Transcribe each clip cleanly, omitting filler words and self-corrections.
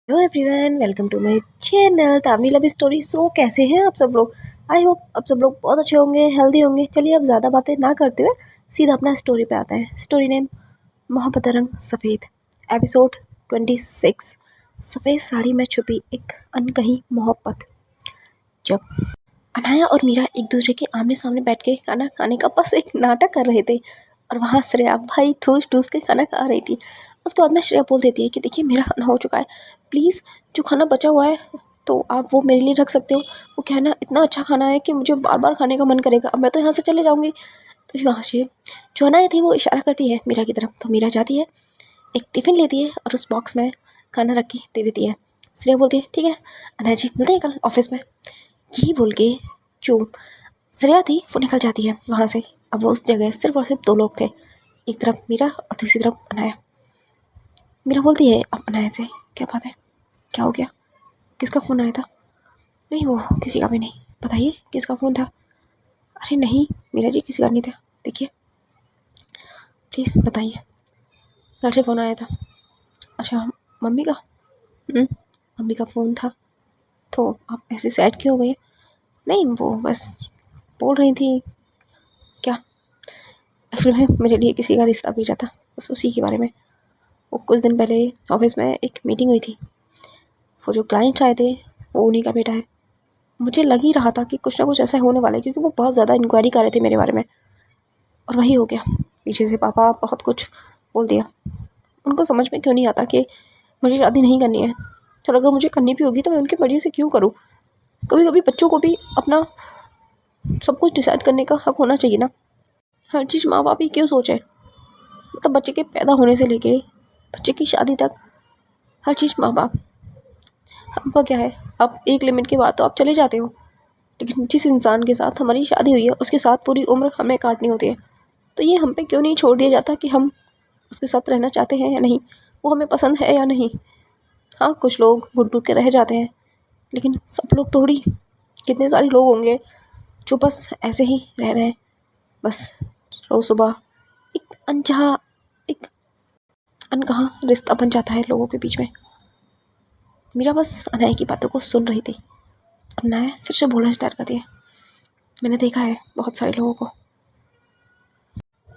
Hello everyone, welcome to my channel तामी love story. So कैसे हैं आप सब लोग? आई होप आप सब लोग बहुत अच्छे होंगे, हेल्दी होंगे। चलिए अब ज़्यादा बातें ना करते हुए सीधा अपना स्टोरी पे आते हैं। स्टोरी नेम मोहब्बत रंग सफ़ेद, एपिसोड 26। सफ़ेद साड़ी में छुपी एक अनकही मोहब्बत। जब अनाया और मीरा एक दूसरे के आमने सामने बैठ के खाना खाने का बस एक नाटक कर रहे थे और वहाँ श्रेया भाई ठूस ठूस के खाना खा रही थी। उसके बाद में श्रेया बोल देती है कि देखिए मेरा खाना हो चुका है, प्लीज़ जो खाना बचा हुआ है तो आप वो मेरे लिए रख सकते हो। वो क्या है ना, इतना अच्छा खाना है कि मुझे बार बार खाने का मन करेगा। अब मैं तो यहाँ से चले जाऊँगी। तो वहाँ से जो अनाया थी वो इशारा करती है मीरा की तरफ। तो मीरा जाती है, एक टिफ़िन लेती है और उस बॉक्स में खाना रख के दे देती है। श्रेया बोलती है ठीक है अनाया जी, मिलते हैं कल ऑफिस में। यही बोल के जो श्रेया थी वो निकल जाती है वहाँ से। अब वो उस जगह सिर्फ और सिर्फ दो लोग थे, एक तरफ मीरा और दूसरी तरफ अनाया। मीरा बोलती है अब अनाया से, क्या बात है, क्या हो गया, किसका फ़ोन आया था? नहीं वो किसी का भी नहीं। बताइए किसका फ़ोन था? अरे नहीं मीरा जी, किसी का नहीं था। देखिए प्लीज़ बताइए। घर से फ़ोन आया था। अच्छा मम्मी का? मम्मी का फ़ोन था। तो आप ऐसे सैड क्यों हो गई? नहीं वो बस बोल रही थी। क्या? एक्चुअली में मेरे लिए किसी का रिश्ता भेजा था, बस उसी के बारे में। वो कुछ दिन पहले ऑफिस में एक मीटिंग हुई थी, वो जो क्लाइंट्स आए थे वो उन्हीं का बेटा है। मुझे लग ही रहा था कि कुछ ना कुछ ऐसा होने वाला है, क्योंकि वो बहुत ज़्यादा इंक्वायरी कर रहे थे मेरे बारे में। और वही हो गया, पीछे से पापा बहुत कुछ बोल दिया। उनको समझ में क्यों नहीं आता कि मुझे शादी नहीं करनी है, और अगर मुझे करनी भी होगी तो मैं उनकी मर्ज़ी से क्यों करूँ। कभी कभी बच्चों को भी अपना सब कुछ डिसाइड करने का हक होना चाहिए ना। हर चीज़ माँ बाप ही क्यों सोचे। मतलब बच्चे के पैदा होने से लेके बच्चे की शादी तक हर चीज़ माँ बाप। आपका क्या है, आप एक लिमिट के बाद तो आप चले जाते हो, लेकिन जिस इंसान के साथ हमारी शादी हुई है उसके साथ पूरी उम्र हमें काटनी होती है। तो ये हम पे क्यों नहीं छोड़ दिया जाता कि हम उसके साथ रहना चाहते हैं या नहीं, वो हमें पसंद है या नहीं। हाँ कुछ लोग घुट टूट के रह जाते हैं, लेकिन सब लोग थोड़ी। कितने सारे लोग होंगे जो बस ऐसे ही रह रहे हैं, बस रोज़ सुबह एक अनचाहा एक अनकहा रिश्ता बन जाता है लोगों के बीच में। मीरा बस अनाया की बातों को सुन रही थी। अनाया फिर से बोलना स्टार्ट कर दिया। मैंने देखा है बहुत सारे लोगों को,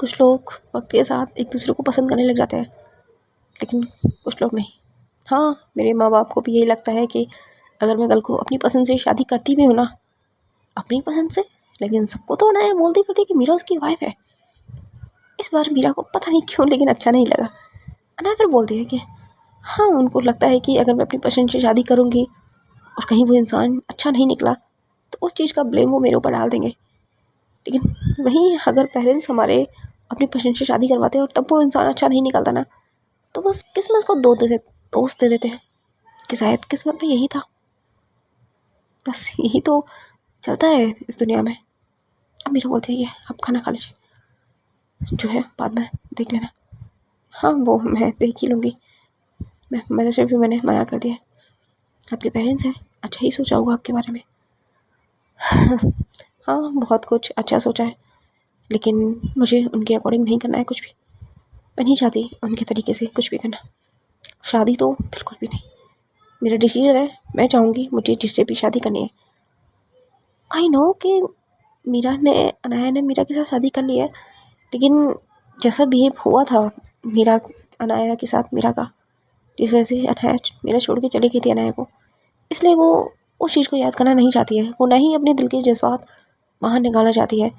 कुछ लोग वक्त के साथ एक दूसरे को पसंद करने लग जाते हैं, लेकिन कुछ लोग नहीं। हाँ मेरे माँ बाप को भी यही लगता है कि अगर मैं कल को अपनी पसंद से शादी करती भी हूँ ना, अपनी पसंद से, लेकिन सबको तो अनाया बोलती फिरती कि मीरा उसकी वाइफ है। इस बार मीरा को पता नहीं क्यों लेकिन अच्छा नहीं लगा। अनाया फिर बोलती है कि हाँ उनको लगता है कि अगर मैं अपनी पसंद से शादी करूँगी और कहीं वो इंसान अच्छा नहीं निकला तो उस चीज़ का ब्लेम वो मेरे ऊपर डाल देंगे। लेकिन वहीं अगर पेरेंट्स हमारे अपनी पसंद से शादी करवाते हैं और तब वो इंसान अच्छा नहीं निकलता ना, तो बस किस्मत को दोस्त दे देते हैं कि शायद किस्मत में यही था। बस यही तो चलता है इस दुनिया में। अब मेरा बोलती है कि आप खाना खा लीजिए, जो है बाद में देख लेना। हाँ वो मैं देख ही लूँगी। मैंने सिर्फ मैंने मना कर दिया। आपके पेरेंट्स हैं, अच्छा ही सोचा होगा आपके बारे में। हाँ बहुत कुछ अच्छा सोचा है, लेकिन मुझे उनके अकॉर्डिंग नहीं करना है कुछ भी। मैं नहीं चाहती उनके तरीके से कुछ भी करना। शादी तो बिल्कुल भी नहीं। मेरा डिसीजन है, मैं चाहूँगी मुझे जिससे भी शादी करनी है। आई नो कि अनाया ने मीरा के साथ शादी कर ली है, लेकिन जैसा बिहेव हुआ था मीरा अनाया के साथ मीरा का, जिस वजह से अनाया मेरा छोड़ के चली गई थी अनाया को, इसलिए वो उस चीज़ को याद करना नहीं चाहती है। वो ना ही अपने दिल के जज्बात बाहर निकालना चाहती है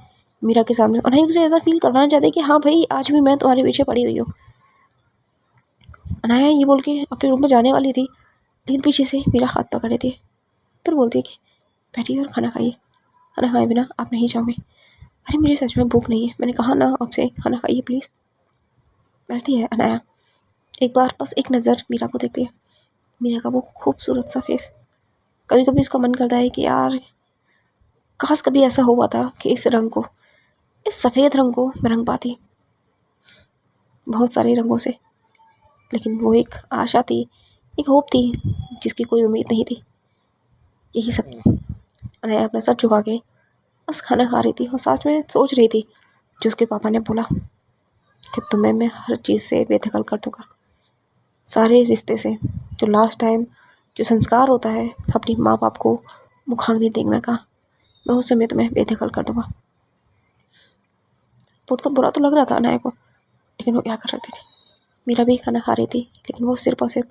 मीरा के सामने, और ना ही उसे ऐसा फील करवाना चाहती है कि हाँ भाई आज भी मैं तुम्हारे पीछे पड़ी हुई हूँ। अनाया ये बोल के अपने रूम में जाने वाली थी, लेकिन पीछे से मेरा हाथ पकड़ लेती है। फिर बोलती है कि बैठिए और खाना खाइए, खाना खाए बिना आप नहीं जाओगे। अरे मुझे सच में भूख नहीं है, मैंने कहा ना आपसे, खाना खाइए प्लीज़। बैठती है अनाया, एक बार बस एक नज़र मीरा को देखती है। मीरा का वो खूबसूरत सा फेस, कभी कभी उसका मन करता है कि यार काश कभी ऐसा हुआ था कि इस रंग को, इस सफ़ेद रंग को मैं रंग पाती बहुत सारे रंगों से। लेकिन वो एक आशा थी, एक होप थी जिसकी कोई उम्मीद नहीं थी। यही सब अनाया अपना सर झुका के बस खाना खा रही थी और साथ में सोच रही थी जो उसके पापा ने बोला कि तुम्हें मैं हर चीज़ से बेदखल कर दूँगा। सारे रिश्ते से, जो लास्ट टाइम जो संस्कार होता है अपनी माँ बाप को मुखाग्नि देखने का, मैं उस समय तुम्हें बेदखल कर दूँगा। तो बुरा तो लग रहा था अनाया को, लेकिन वो क्या कर सकती थी। मीरा भी खाना खा रही थी, लेकिन वो सिर्फ और सिर्फ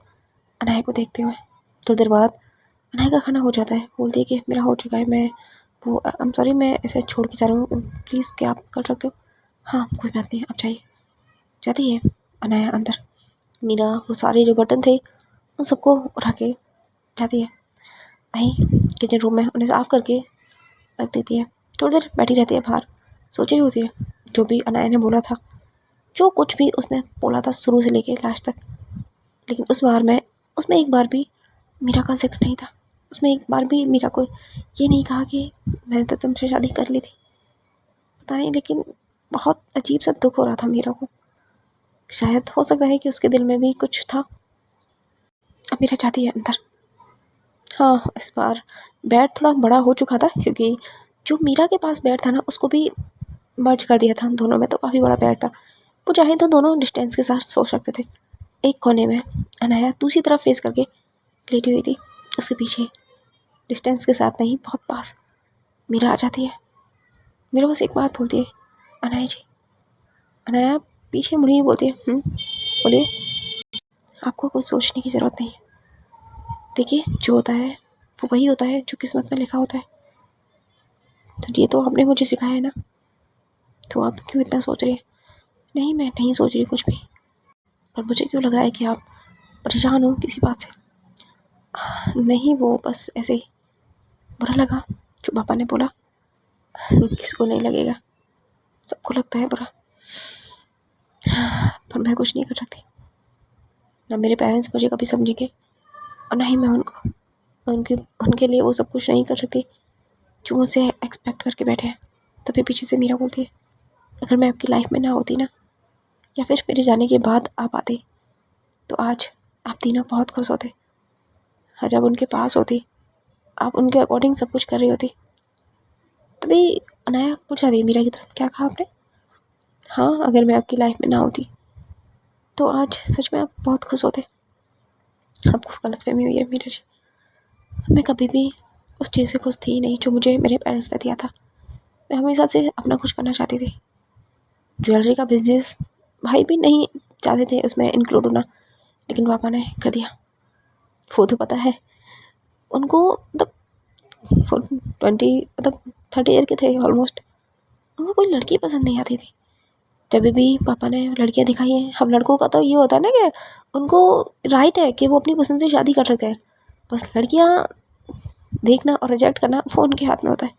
अनाया को देखते हुए। थोड़ी देर बाद अनाया का खाना हो जाता है। बोलती है कि मेरा हो चुका है, मैं वो आई एम सॉरी, मैं ऐसे छोड़ के जा रहा हूँ, प्लीज़ क्या आप कर सकते हो। हाँ कोई बात नहीं, आप जाइए। जाती है अनाया अंदर। मीरा वो सारे जो बर्तन थे उन सबको उठा के जाती है वहीं किचन रूम में, उन्हें साफ़ करके रख देती है। थोड़ी देर बैठी रहती है बाहर, सोच रही होती है जो भी अनाया ने बोला था, जो कुछ भी उसने बोला था शुरू से लेके लास्ट तक। लेकिन उस बार में उसमें एक बार भी मीरा का जिक्र नहीं था। उसमें एक बार भी मीरा को ये नहीं कहा कि मैंने तो तुमसे शादी कर ली थी। पता नहीं, लेकिन बहुत अजीब सा दुख हो रहा था मीरा को। शायद हो सकता है कि उसके दिल में भी कुछ था। अब मीरा चाहती है अंदर। हाँ, इस बार बेड थोड़ा बड़ा हो चुका था, क्योंकि जो मीरा के पास बेड था ना उसको भी मर्ज कर दिया था दोनों में, तो काफ़ी बड़ा बेड था। वो चाहे तो दोनों डिस्टेंस के साथ सो सकते थे। एक कोने में अनाया दूसरी तरफ फेस करके लेटी हुई थी, उसके पीछे डिस्टेंस के साथ नहीं, बहुत पास मीरा आ जाती है। मीरा बस एक बात बोलती है, अनाया जी। अनाया पीछे मुड़ी बोलती है, बोलिए। आपको कुछ सोचने की ज़रूरत नहीं है। देखिए, जो होता है वो वही होता है जो किस्मत में लिखा होता है। तो ये तो आपने मुझे सिखाया है ना, तो आप क्यों इतना सोच रही हैं। नहीं, मैं नहीं सोच रही कुछ भी, पर मुझे क्यों लग रहा है कि आप परेशान हो किसी बात से। नहीं, वो बस ऐसे ही बुरा लगा जो पापा ने बोला। किसको नहीं लगेगा, सबको लगता है बुरा, पर मैं कुछ नहीं कर सकती। ना मेरे पेरेंट्स मुझे कभी समझेंगे और ना ही मैं उनको, उनके लिए वो सब कुछ नहीं कर सकती जो मुझसे एक्सपेक्ट करके बैठे हैं। तभी पीछे से मीरा बोलती है, अगर मैं आपकी लाइफ में ना होती ना, या फिर मेरे जाने के बाद आप आते, तो आज आप तीनों बहुत खुश होते। आज आप उनके पास होती, आप उनके अकॉर्डिंग सब कुछ कर रही होती। तभी अनाया पूछा रही मीरा की तरफ, क्या कहा आपने। हाँ, अगर मैं आपकी लाइफ में ना होती तो आज सच में आप बहुत खुश होते। आपको गलतफहमी हुई है मीरा जी। मैं कभी भी उस चीज़ से खुश थी नहीं जो मुझे मेरे पेरेंट्स ने दिया था। मैं हमेशा से अपना कुछ करना चाहती थी। ज्वेलरी का बिजनेस भाई भी नहीं चाहते थे उसमें इंक्लूड होना, लेकिन पापा ने कर दिया। वो तो पता है उनको, मतलब 30 ईयर के थे ऑलमोस्ट। उनको कोई लड़की पसंद नहीं आती थी। जब भी पापा ने लड़कियां दिखाई हैं, हम लड़कों का तो ये होता है ना कि उनको राइट है कि वो अपनी पसंद से शादी कर सकते हैं, बस लड़कियां देखना और रिजेक्ट करना वो उनके हाथ में होता है।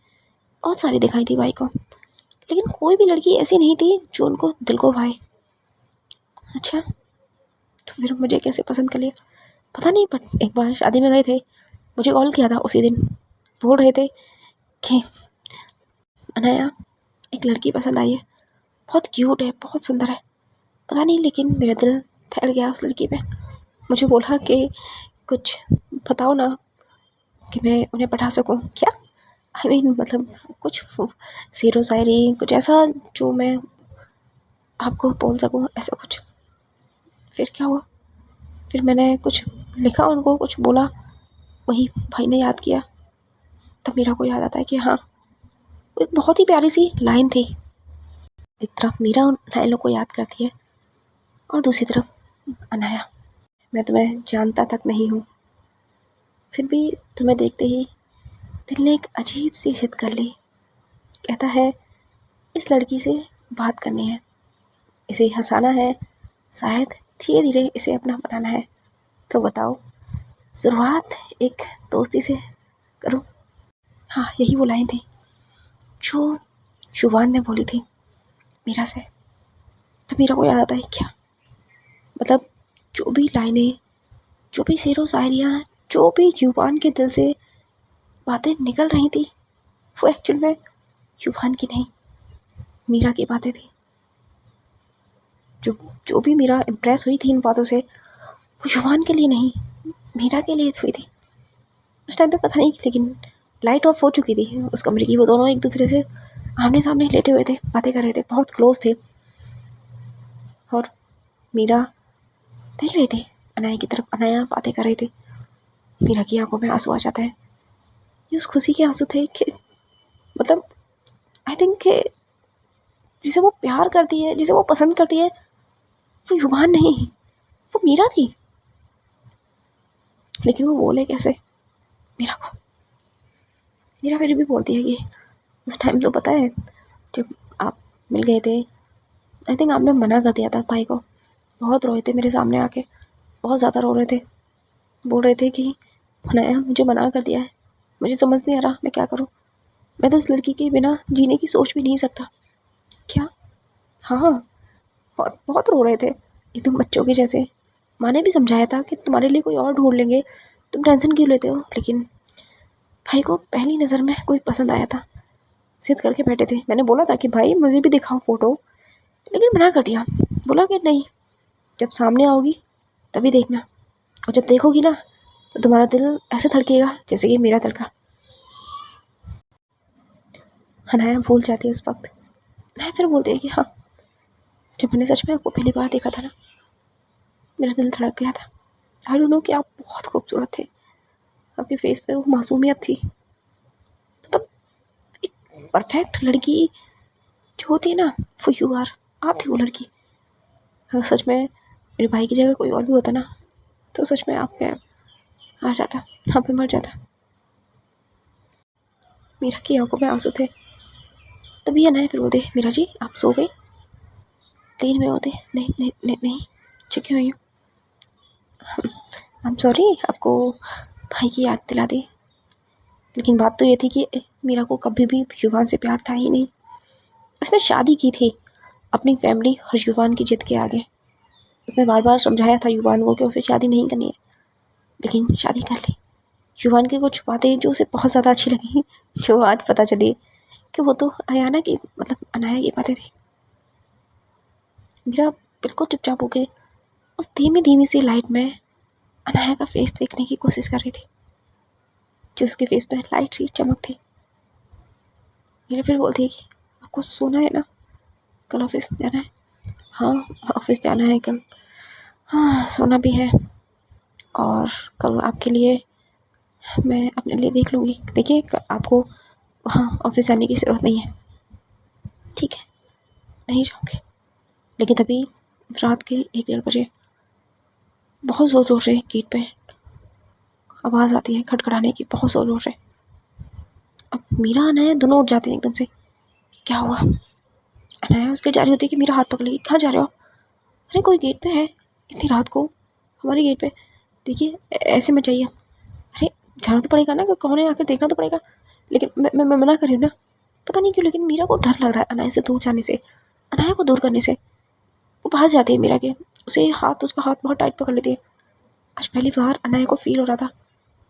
बहुत सारी दिखाई थी भाई को, लेकिन कोई भी लड़की ऐसी नहीं थी जो उनको दिल को भाए। अच्छा, तो फिर मुझे कैसे पसंद कर लिया पता नहीं, बट एक बार शादी में गए थे, मुझे कॉल किया था उसी दिन। बोल रहे थे कि अनाया, एक लड़की पसंद आई है, बहुत क्यूट है, बहुत सुंदर है। पता नहीं, लेकिन मेरा दिल ठहर गया उस लड़की पे। मुझे बोला कि कुछ बताओ ना कि मैं उन्हें पढ़ा सकूं। क्या आई मीन मतलब कुछ शेरो शायरी, कुछ ऐसा जो मैं आपको बोल सकूं, ऐसा कुछ। फिर क्या हुआ, फिर मैंने कुछ लिखा उनको, कुछ बोला, वही भाई ने याद किया। तब मेरा को याद आता है कि हाँ, एक बहुत ही प्यारी सी लाइन थी। एक तरफ मीरा उन लाइनों को याद करती है और दूसरी तरफ अनाया, मैं तुम्हें जानता तक नहीं हूँ, फिर भी तुम्हें देखते ही दिल ने एक अजीब सी जिद कर ली। कहता है इस लड़की से बात करनी है, इसे हंसाना है, शायद धीरे धीरे इसे अपना बनाना है। तो बताओ, शुरुआत एक दोस्ती से करूं। हाँ, यही वो लाइन थी जो शुभान ने बोली थी मीरा से। तो मीरा को याद आता है क्या, मतलब जो भी लाइनें, जो भी शेरो शायरियाँ, जो भी जुबान के दिल से बातें निकल रही थी, वो एक्चुअल में जुबान की नहीं, मीरा की बातें थी। जो जो भी मीरा इम्प्रेस हुई थी इन बातों से, वो जुबान के लिए नहीं, मीरा के लिए हुई थी। उस टाइम पे पता नहीं, लेकिन लाइट ऑफ हो चुकी थी उस कमरे की। वो दोनों एक दूसरे से आमने सामने लेटे हुए थे, बातें कर रहे थे, बहुत क्लोज थे। और मीरा देख रही थी अनाया की तरफ अनाया बातें कर रही थी। मीरा की आंखों में आंसू आ जाता है। ये उस खुशी के आंसू थे कि मतलब आई थिंक कि जिसे वो प्यार करती है, जिसे वो पसंद करती है, वो युवान नहीं, वो मीरा थी। लेकिन वो बोले कैसे मीरा को? मीरा फिर भी बोलती है कि उस टाइम तो पता है जब आप मिल गए थे, आई थिंक आपने मना कर दिया था भाई को। बहुत रोए थे मेरे सामने आके, बहुत ज़्यादा रो रहे थे। बोल रहे थे कि अनाया मुझे मना कर दिया है, मुझे समझ नहीं आ रहा मैं क्या करूँ। मैं तो उस लड़की के बिना जीने की सोच भी नहीं सकता। क्या? हाँ, बहुत बहुत रो रहे थे एकदम बच्चों के जैसे। माँ ने भी समझाया था कि तुम्हारे लिए कोई और ढूंढ लेंगे, तुम टेंशन क्यों लेते हो। लेकिन भाई को पहली नज़र में कोई पसंद आया था। जिद करके बैठे थे। मैंने बोला था कि भाई मुझे भी दिखाओ फ़ोटो, लेकिन मना कर दिया। बोला कि नहीं, जब सामने आओगी तभी देखना, और जब देखोगी ना तो तुम्हारा दिल ऐसे धड़केगा जैसे कि मेरा धड़का। अनाया भूल जाती है उस वक्त। अनाया फिर बोलती है कि हाँ, जब मैंने सच में आपको पहली बार देखा था ना, मेरा दिल धड़क गया था। आई डोंट नो कि आप बहुत खूबसूरत थे, आपके फेस पे वो मासूमियत थी। मतलब एक परफेक्ट लड़की जो होती है ना, वो यू आर, आप थी वो लड़की। अगर सच में मेरे भाई की जगह कोई और भी होता ना, तो सच में आप पे आ जाता, आप पे मर जाता। मीरा की आंखों में आंसू थे। तभी अनाया फिर बोलते, मीरा जी आप सो गई? लेकिन मैं बोलते नहीं नहीं नहीं नहीं, चुकी हुई हूँ। आई एम सॉरी आपको भाई की याद दिला दी। लेकिन बात तो ये थी कि मीरा को कभी भी युवान से प्यार था ही नहीं। उसने शादी की थी अपनी फैमिली और युवान की जिद के आगे। उसने बार बार समझाया था युवान को कि उसे शादी नहीं करनी है, लेकिन शादी कर ली। युवान की कुछ बातें जो उसे बहुत ज़्यादा अच्छी लगी, जो आज पता चली कि वो तो अयाना की मतलब अनाया की बातें थी। मीरा बिल्कुल चुपचाप हो गई। उस धीमी धीमी सी लाइट में अनाया का फेस देखने की कोशिश कर रही थी, जो उसके फेस पे लाइट सी चमक थी। मीरा फिर बोलती है कि आपको सोना है ना, कल ऑफिस जाना है? हाँ, ऑफिस जाना है कल। हाँ, सोना भी है, और कल आपके लिए मैं अपने लिए देख लूँगी। देखिए आपको हाँ ऑफिस जाने की ज़रूरत नहीं है, ठीक है, नहीं जाऊँगी। लेकिन तभी रात के 1-1:30 बजे बहुत ज़ोर ज़ोर से गेट पे आवाज़ आती है खटखटाने की, बहुत ज़ोर ज़ोर से। अब मीरा अनाया दोनों उठ जाते हैं एकदम से। क्या हुआ? अनाया उसके जा रही होती है कि मेरा हाथ पकड़ लेगी। कहाँ जा रहे हो? अरे कोई गेट पे है इतनी रात को, हमारे गेट पे। देखिए ऐसे मत जाइए। अरे जाना तो पड़ेगा ना, कि कौन है आकर देखना तो पड़ेगा। लेकिन मैं मना कर रही हूँ ना। पता नहीं क्यों, लेकिन मीरा को डर लग रहा है अनाया से दूर जाने से, अनाया को दूर करने से। वो बाहर जाती है मीरा के, उसका हाथ बहुत टाइट पकड़ लेती है। आज पहली बार अनाया को फील हो रहा था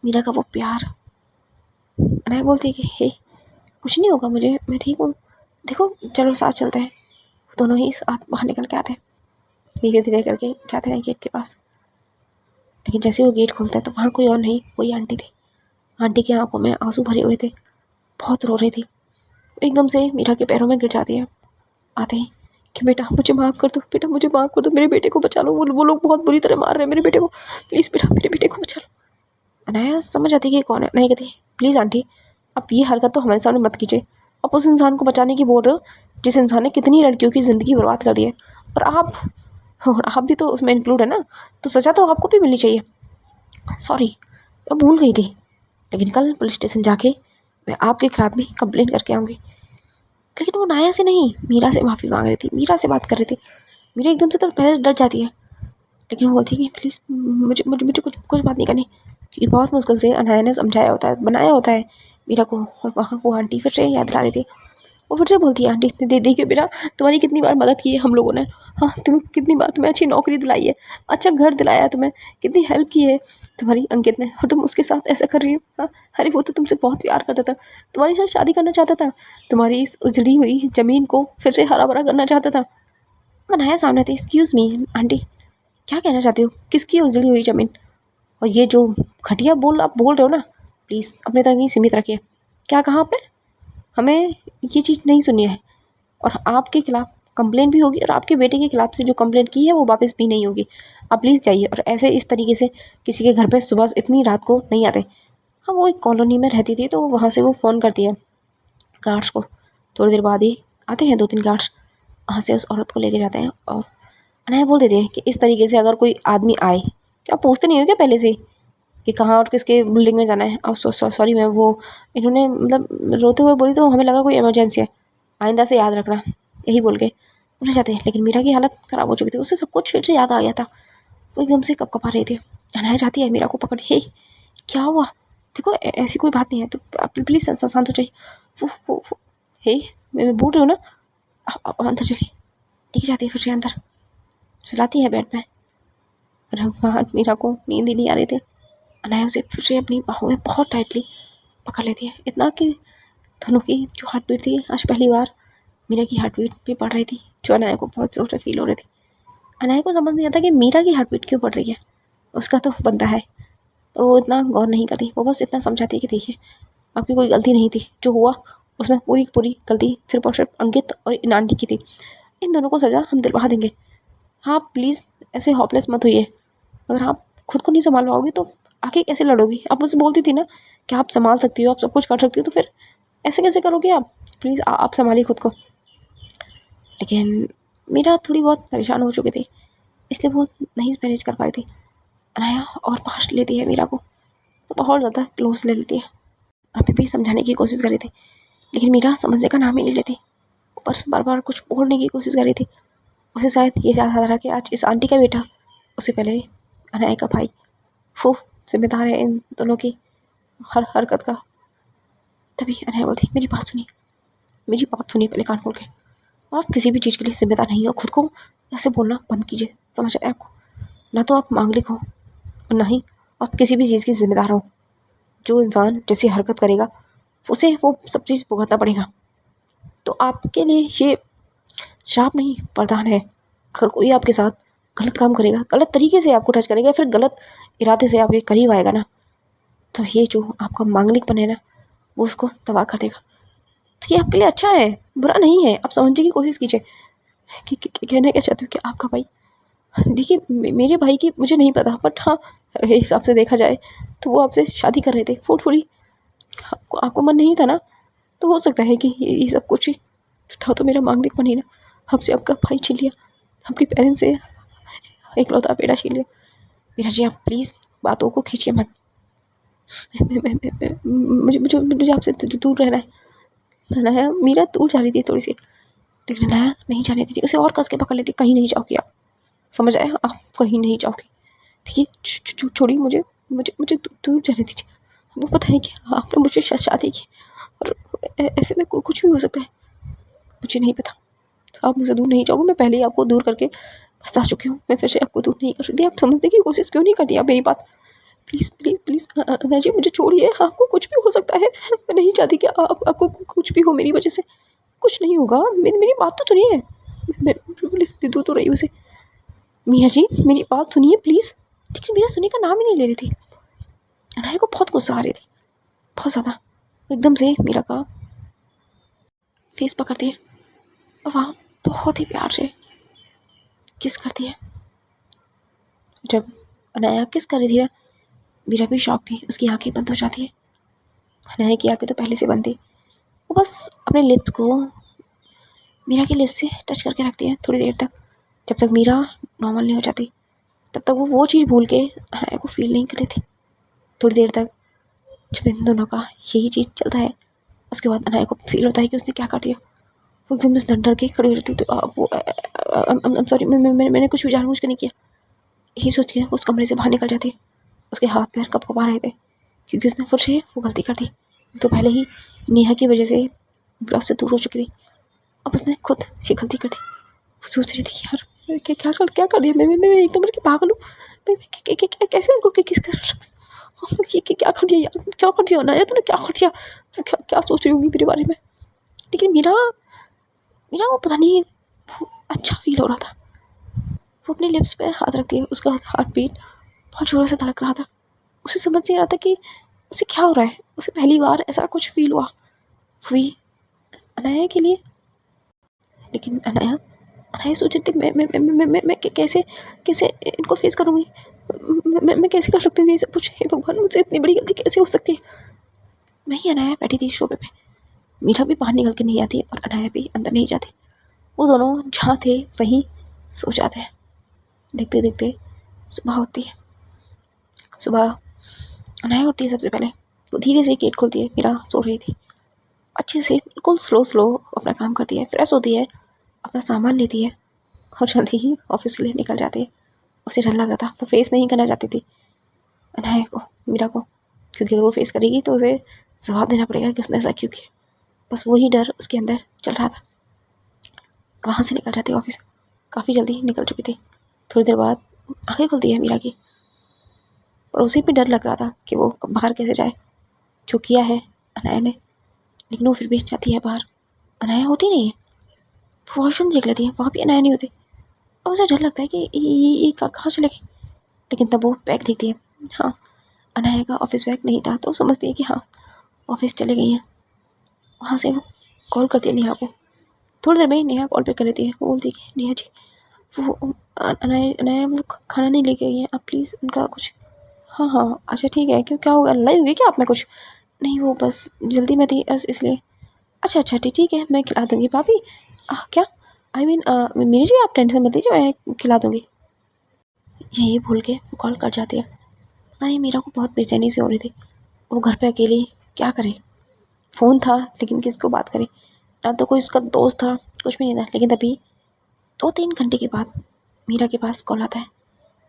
मीरा का वो प्यार। अनाया बोलती है कि हे कुछ नहीं होगा मुझे, मैं ठीक हूँ, देखो चलो साथ चलते हैं। दोनों ही साथ बाहर निकल के आते हैं, धीरे धीरे करके जाते हैं गेट के पास। लेकिन जैसे वो गेट खोलता है तो वहाँ कोई और नहीं, वही आंटी थी। आंटी की आंखों में आंसू भरे हुए थे, बहुत रो रही थी। एकदम से मीरा के पैरों में गिर जाती है आते ही कि बेटा मुझे माफ़ कर दो, बेटा मुझे माफ़ कर दो, मेरे बेटे को बचा लो, वो लोग बहुत बुरी तरह मार रहे हैं मेरे बेटे को, प्लीज़ बेटा मेरे बेटे को बचा लो। अनाया समझ आती कि कौन है। नहीं कहती प्लीज़ आंटी आप ये हरकत तो हमारे सामने मत कीजिए। आप उस इंसान को बचाने की बोल रहे हो जिस इंसान ने कितनी लड़कियों की ज़िंदगी बर्बाद कर दी है, और आप भी तो उसमें इंक्लूड है ना, तो सज़ा तो आपको भी मिलनी चाहिए। सॉरी मैं भूल गई थी, लेकिन कल पुलिस स्टेशन जाके मैं आपके खिलाफ भी कंप्लेंट करके आऊँगी। लेकिन वो नाया से नहीं, मीरा से माफ़ी मांग रही थी, मीरा से बात कर रही थी। मीरा एकदम से तो पहले डर जाती है, लेकिन वो बोलती है कि प्लीज़ मुझे मुझे मुझे कुछ बात नहीं करनी, क्योंकि बहुत मुश्किल से अनाया ने समझाया होता है, बनाया होता है मीरा को। और वहाँ वो आंटी फिर से याद दिला देती है। वो फिर से बोलती है आंटी देखिए बेटा तुम्हारी कितनी बार मदद की है हम लोगों ने। हाँ तुम्हें कितनी बार, तुम्हें अच्छी नौकरी दिलाई है, अच्छा घर दिलाया है, तुम्हें कितनी हेल्प की है तुम्हारी अंकित ने, और तुम उसके साथ ऐसा कर रही हो। हाँ अरे वो तो तुमसे बहुत प्यार करता था, तुम्हारे साथ शादी करना चाहता था, तुम्हारी इस उजड़ी हुई ज़मीन को फिर से हरा भरा करना चाहता था। मनाया सामने थी। एक्सक्यूज़ मी आंटी, क्या कहना चाहती हो? किसकी उजड़ी हुई ज़मीन? और ये जो घटिया आप बोल रहे हो ना, प्लीज़ अपने तक ही सीमित रखिए। क्या कहा आपने? हमें ये चीज़ नहीं सुननी है, और आपके खिलाफ़ कंप्लेन भी होगी और आपके बेटे के खिलाफ से जो कंप्लेन की है वो वापस भी नहीं होगी। आप प्लीज़ जाइए और ऐसे इस तरीके से किसी के घर पे सुबह इतनी रात को नहीं आते। हाँ, वो एक कॉलोनी में रहती थी तो वहाँ से वो फ़ोन करती है गार्ड्स को। थोड़ी देर बाद ही आते हैं 2-3 गार्ड्स, वहाँ से उस औरत को लेके जाते हैं और अनाया बोल देती है कि इस तरीके से अगर कोई आदमी आए, क्या पूछते नहीं हो क्या पहले से कि कहाँ और किसके बिल्डिंग में जाना है? सॉरी मैम, वो इन्होंने मतलब रोते हुए बोली तो हमें लगा कोई इमरजेंसी है, आइंदा से याद रखना, यही बोल के उठ जाते हैं। लेकिन मीरा की हालत ख़राब हो चुकी थी, उसे सब कुछ फिर से याद आ गया था। वो एकदम से कँपकपा रही थी। अनाया जाती है, मीरा को पकड़ हे क्या हुआ? देखो ऐसी कोई बात नहीं है, तो आप प्लीज़ शांत हो जाइए। वो हे मैं बोल रही हूँ ना, आप अंदर चलिए। लेके जाती है फिर से अंदर, सुलाती है बेड पे और हम बाहर मीरा को नींद ही नहीं आ रही थी। अनाया उसे फिर से अपनी बाहों में बहुत टाइटली पकड़ लेती है, इतना कि दोनों की जो हार्ट बीट थी आज पहली बार मीरा की हार्ट बीट भी बढ़ रही थी, जो अनाया को बहुत ज़ोर से फील हो रही थी। अनाया को समझ नहीं आता कि मीरा की हार्ट बीट क्यों बढ़ रही है, उसका तो बनता है, और वो इतना गौर नहीं करती। वो बस इतना समझाती है कि देखिए आपकी कोई गलती नहीं थी, जो हुआ उसमें पूरी की पूरी गलती सिर्फ और सिर्फ अंकित और इन आंटी की थी। इन दोनों को सज़ा हम दिलवा देंगे। हाँ प्लीज़ ऐसे होपलेस मत होइए, अगर आप खुद को नहीं संभाल पाओगी तो आगे कैसे लड़ोगी? आप मुझसे बोलती थी ना कि आप संभाल सकती हो, आप सब कुछ कर सकती हो, तो फिर ऐसे कैसे करोगे आप? प्लीज़ आप संभालिए खुद को। लेकिन मीरा थोड़ी बहुत परेशान हो चुकी थी, इसलिए वो नहीं मैनेज कर पाई थी। अनाया और पास लेती है मीरा को, तो बहुत ज़्यादा क्लोज ले लेती है। अभी भी समझाने की कोशिश कर रही थी, लेकिन मीरा समझने का नाम ही नहीं लेती। ऊपर से बार बार कुछ बोलने की कोशिश कर रही थी। उसे शायद ये चाहता था कि आज इस आंटी का बेटा उससे पहले अनाया का भाई फूफ जिम्मेदार है इन दोनों की हर हरकत का। तभी अनाया बोलती मेरी बात सुनिए, मेरी बात सुनिए पहले कान खोल के। आप किसी भी चीज़ के लिए जिम्मेदार नहीं हो, खुद को ऐसे बोलना बंद कीजिए, समझ आए आपको? ना तो आप मांगलिक हो और ना ही आप किसी भी चीज़ की जिम्मेदार हो। जो इंसान जैसी हरकत करेगा उसे वो सब चीज़ भुगतना पड़ेगा। तो आपके लिए ये श्राप नहीं वरदान है। अगर कोई आपके साथ गलत काम करेगा, गलत तरीके से आपको टच करेगा, फिर गलत इरादे से आपके करीब आएगा ना, तो ये जो आपका मांगलिकपन है ना, वो उसको तबाह कर देगा। तो ये आपके लिए अच्छा है, बुरा नहीं है। आप समझने की कोशिश कीजिए कि कहना क्या चाहती हूँ कि आपका भाई, देखिए मेरे भाई की मुझे नहीं पता, बट हाँ हिसाब से देखा जाए तो वो आपसे शादी कर रहे थे फुर्सत। आपको मन नहीं था ना, तो हो सकता है कि ये सब कुछ ही था, तो मेरा मांगलिकपन ही ना हमसे आपका भाई छीन लिया, आपके पेरेंट्स से इकलौता बेटा छीन लिया। मीरा जी आप प्लीज़ बातों को खींचिए मत। मुझे मुझे मुझे आपसे दूर रहना है। अनाया मीरा दूर जा रही थी थोड़ी सी, लेकिन अनाया नहीं जाने देती, उसे और कस के पकड़ लेती। कहीं नहीं जाओगी आप, समझ आए? आप कहीं नहीं जाओगी। देखिए छोड़िए मुझे, मुझे मुझे दूर जाने दीजिए। वो पता है कि आपने मुझसे शादी की और ऐसे में कुछ भी हो सकता है, मुझे नहीं पता। तो आप मुझसे दूर नहीं जाओगे, मैं पहले ही आपको दूर करके पछता चुकी हूँ, मैं फिर से आपको दूर नहीं कर सकती। आप समझने की कोशिश क्यों नहीं करती आप मेरी बात? प्लीज़ प्लीज़ प्लीज़ अनाया जी मुझे छोड़िए, आपको कुछ भी हो सकता है। मैं नहीं चाहती कि आपको कुछ भी हो मेरी वजह से। कुछ नहीं होगा, मेरी बात तो सुनिए। मैं प्लीज़ दे तो रही हूँ उसे। मीरा जी मेरी बात सुनिए प्लीज़। लेकिन मीरा सुनने का नाम ही नहीं ले रही थी। अनाया को बहुत गुस्सा आ रही थी, बहुत ज़्यादा। एकदम से मीरा का फेस पकड़ती है और वहाँ बहुत ही प्यार से किस करती है। जब अनाया किस कर रही थी ना, मीरा भी शॉक थी, उसकी आंखें बंद हो जाती है। अनाया की आंखें तो पहले से बंद थी, वो बस अपने लिप्स को मीरा के लिप्स से टच करके रखती है थोड़ी देर तक। जब तक मीरा नॉर्मल नहीं हो जाती तब तक वो चीज़ भूल के अनाया को फील नहीं कर रही थी। थोड़ी देर तक जब इन दोनों का यही चीज़ चलता है, उसके बाद अनाया को फील होता है कि उसने क्या कर दिया। वो एकदम से डर के खड़ी हो जाती वो सॉरी मैंने कुछ भी जानबूझ के नहीं किया, यही सोच के उस कमरे से बाहर निकल जाती है। उसके हाथ पैर कँपा रहे थे क्योंकि उसने फिर से वो गलती कर दी। तो पहले ही नेहा की वजह से ब्लॉस से दूर हो चुकी थी, अब उसने खुद ये गलती कर दी। वो सोच रही थी यार क्या कर दिया मैं एकदम की पागल हूँ। मैं कैसे उनको किस कर सकती हूँ? ये क्या कर दिया यार, क्या कर दिया ना यार तूने, क्या कर दिया? क्या सोच रही होंगी मेरे बारे में? लेकिन मेरा वो पता नहीं अच्छा फील हो रहा था। वो अपने लिप्स पे हाथ रखती है, उसका हार्ट बीट बहुत ज़ोरों से धड़क रहा था। उसे समझ नहीं आ रहा था कि उसे क्या हो रहा है। उसे पहली बार ऐसा कुछ फील हुआ, वो भी अनाया के लिए। लेकिन अनाया अनाया सोच रही थी मैं कैसे कैसे इनको फेस करूँगी। मैं कैसे कर सकती हूँ ये सब कुछ। हे भगवान, मुझसे इतनी बड़ी गलती कैसे हो सकती है। वहीं अनाया बैठी थी शोबे पे। मीरा भी बाहर निकल के नहीं आती और अनाया भी अंदर नहीं जाती। वो दोनों जहाँ थे वहीं सो जाते हैं। देखते देखते सुबह होती है। सुबह अनाया उठती है सबसे पहले। वो धीरे से गेट खोलती है। मीरा सो रही थी। अच्छे से बिल्कुल स्लो अपना काम करती है, फ्रेश होती है, अपना सामान लेती है और जल्दी ही ऑफिस के लिए निकल जाती है। उसे डर लग रहा था, वो फेस नहीं करना चाहती थी अनाया को, मीरा को, क्योंकि अगर वो फेस करेगी तो उसे जवाब देना पड़ेगा कि उसने ऐसा क्यों किया। बस वही डर उसके अंदर चल रहा था। वहाँ से निकल जाती है ऑफिस। काफ़ी जल्दी निकल चुकी थी। थोड़ी देर बाद आँखें खुलती है मीरा की, और उसे भी डर लग रहा था कि वो बाहर कैसे जाए। जो किया है अनाया ने, लेकिन वो फिर भी जाती है बाहर। अनाया होती नहीं है। वॉशरूम देख लेती है, वहाँ भी अनाया नहीं होती। और उसे डर लगता है कि ये कहाँ चले गए। लेकिन तब वो बैग देखती है। हाँ, अनाया का ऑफिस बैग नहीं था, तो वो समझती है कि हाँ ऑफिस चले गई हैं। वहाँ से वो कॉल करती है नेहा को। थोड़ी देर में ही नेहा कॉल पे कर लेती है। वो बोलती है कि नेहा जी, वो अनाया वो खाना नहीं लेके गई है, आप प्लीज़ उनका कुछ। हाँ हाँ, अच्छा ठीक है। क्यों, क्या होगा, लड़ाई हुई क्या आप में कुछ? नहीं, वो बस जल्दी में थी बस इसलिए। अच्छा अच्छा ठीक है, मैं खिला दूँगी भाभी। क्या, आई मीन मेरी जी, आप टेंशन मत लीजिए, मैं खिला दूँगी। यही भूल के वो कॉल कर जाती है। नहीं, मीरा को बहुत बेचैनी सी हो रही थी। वो घर पे अकेली क्या करे। फ़ोन था लेकिन किसको बात करे, ना तो कोई उसका दोस्त था, कुछ भी नहीं था। लेकिन तभी 2-3 घंटे के बाद मीरा के पास कॉल आता है,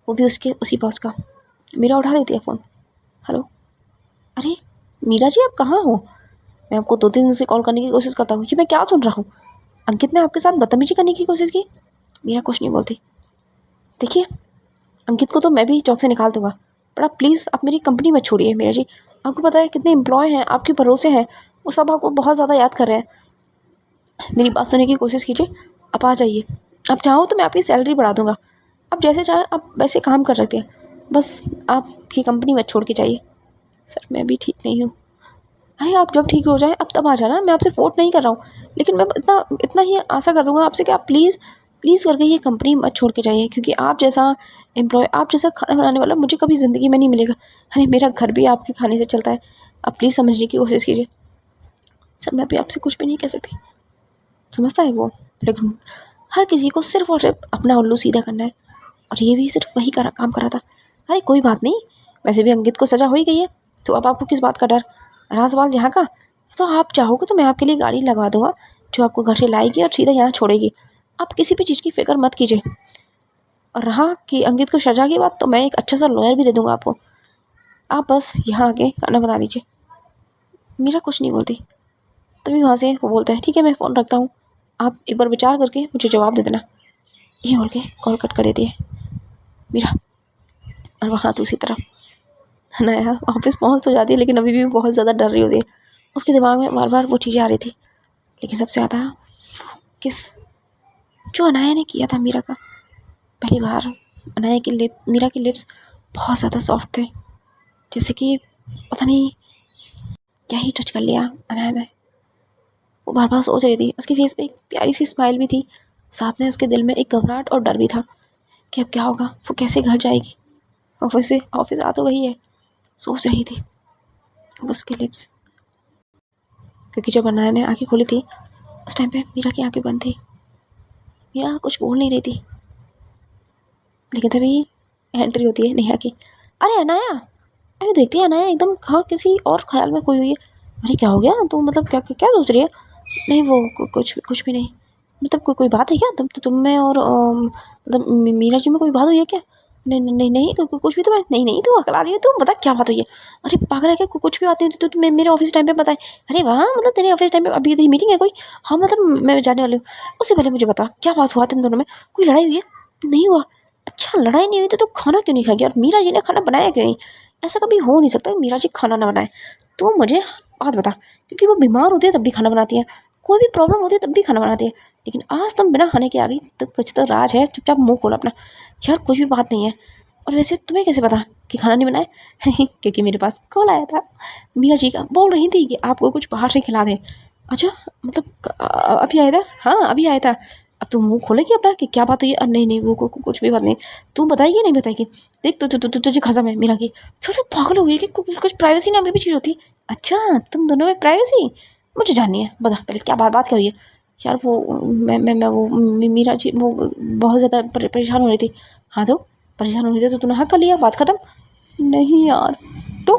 वो भी उसके उसी बॉस का। मीरा उठा लेती है फ़ोन। हेलो, अरे मीरा जी, आप कहाँ हो? मैं आपको 2-3 दिन से कॉल करने की कोशिश करता हूँ, ये मैं क्या सुन रहा हूँ? अंकित ने आपके साथ बदतमीजी करने की कोशिश की। मीरा कुछ नहीं बोलती। देखिए, अंकित को तो मैं भी जॉब से निकाल दूंगा, पर आप प्लीज़ आप मेरी कंपनी मत छोड़िए मीरा जी। आपको पता है कितने एम्प्लॉय हैं आपके भरोसे हैं, वो सब आपको बहुत ज़्यादा याद कर रहे हैं। मेरी बात सुनने की कोशिश कीजिए, आप आ जाइए। आप चाहो तो मैं आपकी सैलरी बढ़ा दूंगा, आप जैसे चाहे आप वैसे काम कर सकते हैं, बस आपकी कंपनी मत छोड़ के जाइए। सर, मैं भी ठीक नहीं हूँ। अरे आप जब ठीक हो जाए अब तब आ जाना, मैं आपसे फोर्स नहीं कर रहा हूँ, लेकिन मैं इतना इतना ही आशा कर दूंगा आपसे कि आप प्लीज़ प्लीज़ करके ये कंपनी मत छोड़ के जाइए, क्योंकि आप जैसा एम्प्लॉय, आप जैसा खाना बनाने वाला मुझे कभी ज़िंदगी में नहीं मिलेगा। अरे मेरा घर भी आपके खाने से चलता है, आप प्लीज़ समझने की कोशिश कीजिए। सर, मैं भी आपसे कुछ भी नहीं कह सकती। समझता है वो, लेकिन हर किसी को सिर्फ और सिर्फ अपना उल्लू सीधा करना है, और ये भी सिर्फ वही काम कर रहा था। अरे कोई बात नहीं, वैसे भी अंकित को सज़ा हो ही गई है, तो अब आपको किस बात का डर। रहा सवाल यहाँ का, तो आप चाहोगे तो मैं आपके लिए गाड़ी लगवा दूंगा जो आपको घर से लाएगी और सीधा यहाँ छोड़ेगी। आप किसी भी चीज़ की फ़िक्र मत कीजिए। और रहा कि अंकित को सजा की बात, तो मैं एक अच्छा सा लॉयर भी दे दूँगा आपको। आप बस यहाँ आके खाना बता दीजिए। मीरा कुछ नहीं बोलती। तभी वहाँ से वो बोलता है, ठीक है मैं फ़ोन रखता हूँ, आप एक बार विचार करके मुझे जवाब दे देना। ये बोल के कॉल कट कर देती है मीरा। और वहाँ दूसरी तरफ अनाया ऑफिस पहुँच तो जाती है, लेकिन अभी भी बहुत ज़्यादा डर रही होती है। उसके दिमाग में बार बार वो चीज़ें आ रही थी, लेकिन सबसे ज़्यादा किस जो अनाया ने किया था मीरा का। पहली बार अनाया की मीरा के लिप्स बहुत ज़्यादा सॉफ्ट थे, जैसे कि पता नहीं क्या ही टच कर लिया अनाया ने। वो बार बार सोच रही थी, उसके फेस पे एक प्यारी सी स्माइल भी थी, साथ में उसके दिल में एक घबराहट और डर भी था कि अब क्या होगा, वो कैसे घर जाएगी। ऑफिस आ तो गई है, सोच रही थी उसके लिप्स, क्योंकि जब अनाया ने आँखें खोली थी उस टाइम पे मीरा की आंखें बंद थी। मीरा कुछ बोल नहीं रही थी, लेकिन तभी एंट्री होती है नेहा की। अरे अनाया, अरे देखती है अनाया एकदम कहाँ किसी और ख्याल में खोई हुई है। अरे क्या हो गया, तू मतलब क्या क्या सोच रही है? नहीं वो कुछ भी नहीं। मतलब कोई बात है क्या, तुम में और मतलब मीरा जी में कोई बात हुई है क्या? नहीं नहीं नहीं, कुछ भी तो बात नहीं। नहीं तू अकला रही है, तू बता क्या बात हुई है? अरे पागल है क्या, कुछ भी बात नहीं तो मेरे ऑफिस टाइम पे बताए। अरे वाह, मतलब तेरे ऑफिस टाइम पे अभी तेरी मीटिंग है कोई? हाँ मतलब मैं जाने वाली हूँ, उससे पहले मुझे बता क्या बात हुआ तुम दोनों में, कोई लड़ाई हुई है? नहीं हुआ। अच्छा लड़ाई नहीं हुई तो खाना क्यों नहीं खा गया, और मीरा जी ने खाना बनाया क्यों नहीं? ऐसा कभी हो नहीं सकता मीरा जी खाना ना बनाए। तो मुझे बात बता, क्योंकि वो बीमार होती है तब भी खाना बनाती है, कोई भी प्रॉब्लम होती है तब भी खाना बनाती है, लेकिन आज तुम बिना खाने के आ गई, तो कुछ तो राज है। चुपचाप मुंह खोल अपना। यार कुछ भी बात नहीं है। और वैसे तुम्हें कैसे पता कि खाना नहीं बनाए? क्योंकि मेरे पास कॉल आया था, मीरा जी का बोल रही थी कि आपको कुछ बाहर से खिला दें। अच्छा मतलब अभी आया था? हाँ अभी आया था। अब तू मुंह खोलेगी अपना कि क्या बात हुई है? नहीं नहीं वो कुछ भी बात नहीं, तू बताएगी नहीं बताएगी? देख तुझे कसम है मीरा की, फिर पागल हो गई कि कुछ प्राइवेसी नाम की भी चीज़ होती है। अच्छा तुम दोनों में प्राइवेसी मुझे जाननी है, बता पहले क्या बात क्या हुई है? यार वो मैं वो मीरा जी वो बहुत ज़्यादा परेशान हो रही थी। हाँ तो परेशान हो रही थी तो तूने हक कर लिया, बात खत्म। नहीं यार तो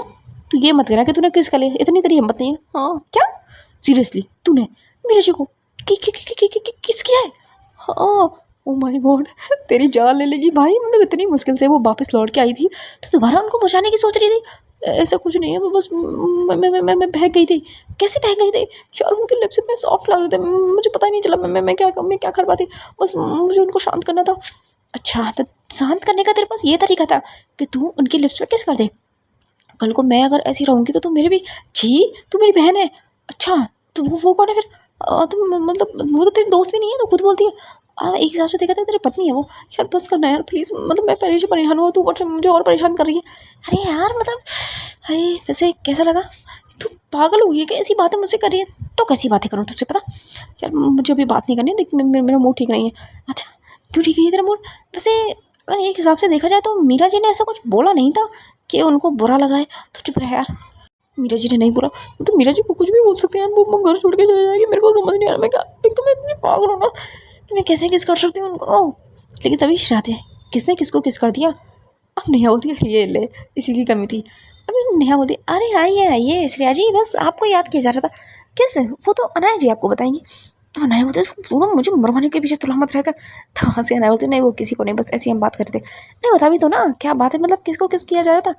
तू ये मत कहना कि तूने किस कर लिया, इतनी तेरी हिम्मत नहीं है। हाँ क्या सीरियसली तूने मीरा जी को किस किया है? हाँ ओ माय गॉड तेरी जान ले लेगी भाई, मतलब इतनी मुश्किल से वो वापस लौट के आई थी तो दोबारा उनको बचाने की सोच रही थी? ऐसा कुछ नहीं है, वो बस मैं बहक गई थी। कैसे बहक गई थी यार? उनके लिप्स इतने सॉफ्ट लग रहे थे, मुझे पता ही नहीं चला मैं क्या कर पाती। बस मुझे उनको शांत करना था। अच्छा तो शांत करने का तेरे पास ये तरीका था कि तू उनके लिप्स पे किस कर दे? कल को मैं अगर ऐसी रहूँगी तो तू मेरे भी छी, तू मेरी बहन है। अच्छा तो वो कौन है फिर? मतलब वो तो तेरी दोस्त भी नहीं है, तो खुद बोलती है। एक हिसाब से देखा था तेरी पत्नी है वो। यार बस करना यार प्लीज़, मतलब मैं पहले से परेशान हुआ, तू ऊपर से मुझे और परेशान कर रही है। अरे यार मतलब अरे वैसे कैसा लगा? तू पागल हुई है क्या? ऐसी बातें मुझसे कर रही है तो कैसी बातें करूँ तुझसे पता? यार मुझे अभी बात नहीं करनी है, देख मेरा मूड ठीक नहीं है। अच्छा क्यों ठीक नहीं है तेरा मूड? वैसे अगर एक हिसाब से देखा जाए तो मीरा जी ने ऐसा कुछ बोला नहीं था कि उनको बुरा लगा है, तो चुप रह यार। मीरा जी ने नहीं बोला तो मीरा जी को कुछ भी बोल सकते हैं यार, वो घर छोड़ के चले जाएगी। मेरे को समझ नहीं आ रहा मैं क्या, एक तो मैं इतनी पागल हूँ ना कि मैं कैसे किस कर सकती हूँ उनको। लेकिन तभी शरारत है, किसने किसको किस कर दिया? अब नेहा बोलती है ये ले, इसी की कमी थी। अभी नेहा बोलती है अरे आइए आइए श्रेया जी, बस आपको याद किया जा रहा था। कैसे? वो तो अनाया जी आपको बताएंगी। तो अनाया बोलते तू ना मुझे मरवाने के पीछे तुला मत रहकर। तो वहाँ से अनाया बोलती नहीं वो किसी को नहीं, बस ऐसी हम बात करते थे। नहीं बता भी तो ना क्या बात है, मतलब किसको किस किया जा रहा था?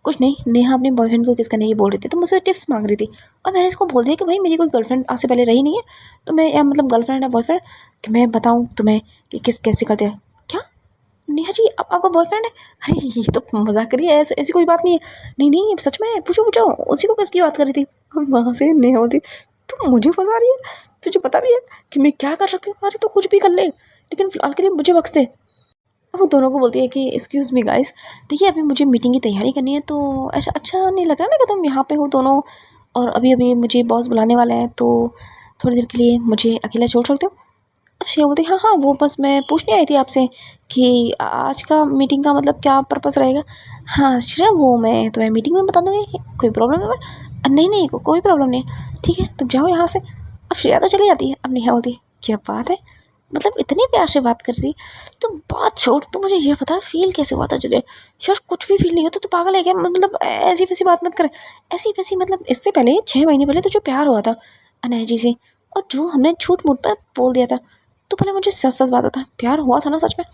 कुछ नहीं, नेहा अपने बॉयफ्रेंड को किस करने की बोल रही थी तो मुझसे टिप्स मांग रही थी, और मैंने इसको बोल दिया कि भाई मेरी कोई गर्लफ्रेंड आज से पहले रही नहीं है, तो मैं या मतलब गर्लफ्रेंड है बॉयफ्रेंड कि मैं बताऊँ तुम्हें कि किस कैसे करते हैं। क्या नेहा जी आपका बॉयफ्रेंड है? अरे ये तो मजाक करिए, ऐसे ऐसी कोई बात नहीं है। नहीं नहीं सच में, पूछो पूछो उसी को किसकी बात कर रही थी। वहाँ से नेहा होती तुम मुझे फंसा रही है, तुझे पता भी है कि मैं क्या कर सकती हूँ? अरे तो कुछ भी कर ले, लेकिन फिलहाल के लिए मुझे बख्श दे। वो दोनों को बोलती है कि एक्सक्यूज़ मी गाइस, देखिए अभी मुझे मीटिंग की तैयारी करनी है, तो ऐसा अच्छा नहीं लग रहा ना कि तुम यहाँ पे हो दोनों, और अभी अभी मुझे बॉस बुलाने वाला है, तो थोड़ी देर के लिए मुझे अकेला छोड़ सकते हो? अब श्रेया बोलती हाँ हाँ वो बस मैं पूछने आई थी आपसे कि आज का मीटिंग का मतलब क्या पर्पस रहेगा। हाँ श्रेया वो मैं तुम्हें मीटिंग में बता दूँगी, कोई प्रॉब्लम है? नहीं नहीं कोई प्रॉब्लम नहीं है, ठीक है तुम जाओ यहाँ से। अब श्रेया तो चली जाती है। अब नेहा बोलती है क्या बात है, मतलब इतने प्यार से बात कर रही। तो बात छोड़, तो मुझे ये बता फील कैसे हुआ था तुझे? यार कुछ भी फील नहीं होता तो पागल है क्या? मतलब ऐसी वैसी बात मत कर। ऐसी वैसी मतलब इससे पहले 6 महीने पहले तुझे प्यार हुआ था अनय जी से, और जो हमने झूठ मूठ पर बोल दिया था, तो पहले मुझे सच सच बात होता प्यार हुआ था ना सच में?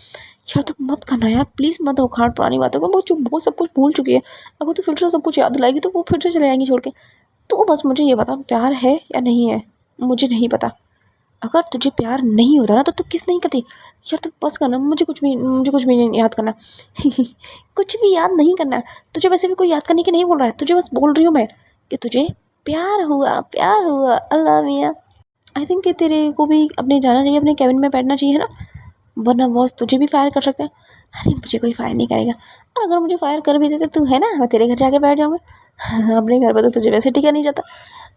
यार तो मत करना यार प्लीज़, मत उखाड़ पुरानी बातों को, वो सब कुछ भूल चुकी है। अगर तू फिर से सब कुछ याद दिलाएगी तो वो फिर से चले जाएंगी छोड़ के। तो बस मुझे ये बता प्यार है या नहीं है? मुझे नहीं पता। अगर तुझे प्यार नहीं होता ना तो तू किस नहीं करती यार? तू बस करना, मुझे कुछ भी नहीं याद करना। कुछ भी याद नहीं करना। तुझे वैसे भी कोई याद करने की नहीं बोल रहा है, तुझे बस बोल रही हूँ मैं कि तुझे प्यार हुआ अल्लाह मियाँ। आई थिंक कि तेरे को भी अपने जाना चाहिए, अपने कैबिन में बैठना चाहिए है ना, वरना बॉस तुझे भी फायर कर सकता है। अरे मुझे कोई फायर नहीं करेगा, और अगर मुझे फायर कर भी देते तू है ना, मैं तेरे घर जाके बैठ जाऊँगा। हाँ, अपने घर पर तो तुझे वैसे टिका नहीं जाता।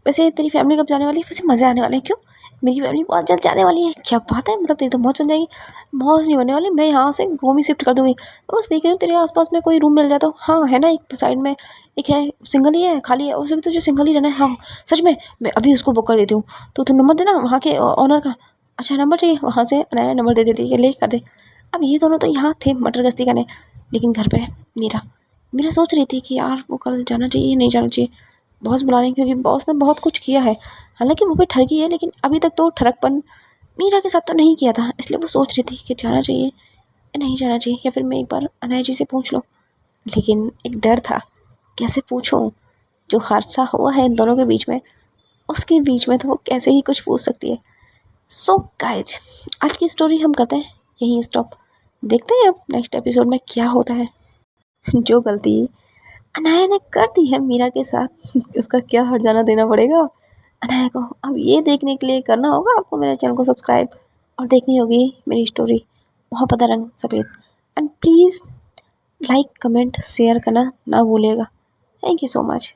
वैसे तेरी फैमिली कब जाने वाली है? वैसे मज़े आने वाले हैं क्यों? मेरी फैमिली बहुत जल्द जाने वाली है। क्या बात है, मतलब तेरी तो मौज बन जाएगी। मौज नहीं बनने वाली, मैं यहाँ से रूम ही शिफ्ट कर दूँगी। बस देख रही हूँ तेरे आसपास में कोई रूम मिल जाए तो। हाँ है ना, एक साइड में एक है, सिंगल ही है, खाली है, उसमें भी तुझे सिंगल ही रहना है। हाँ सच में, मैं अभी उसको बुक कर देती हूँ। तो तू नंबर देना वहाँ के ऑनर का। अच्छा नंबर चाहिए, वहाँ से नया नंबर दे देती है, ले कर दे। अब ये दोनों तो यहाँ थे मटर गश्ती करने, लेकिन घर पे मीरा मीरा सोच रही थी कि यार वो कल जाना चाहिए नहीं जाना चाहिए। बॉस बुला रहे हैं क्योंकि बॉस ने बहुत कुछ किया है, हालांकि वो भी ठगी है, लेकिन अभी तक तो ठरकपन मीरा के साथ तो नहीं किया था, इसलिए वो सोच रही थी कि जाना चाहिए या नहीं जाना चाहिए, या फिर मैं एक बार अनाया जी से पूछ लूँ। लेकिन एक डर था, कैसे पूछूँ? जो हादसा हुआ है इन दोनों के बीच में, उसके बीच में तो वो कैसे ही कुछ पूछ सकती है। सो गाइज आज की स्टोरी हम करते हैं यहीं स्टॉप। देखते हैं अब नेक्स्ट एपिसोड में क्या होता है। जो गलती अनाया ने कर दी है मीरा के साथ उसका क्या हर्जाना जाना देना पड़ेगा अनाया को। अब ये देखने के लिए करना होगा आपको मेरे चैनल को सब्सक्राइब, और देखनी होगी मेरी स्टोरी मोहब्बत रंग सफ़ेद। And please like comment share करना ना भूलिएगा। Thank you so much.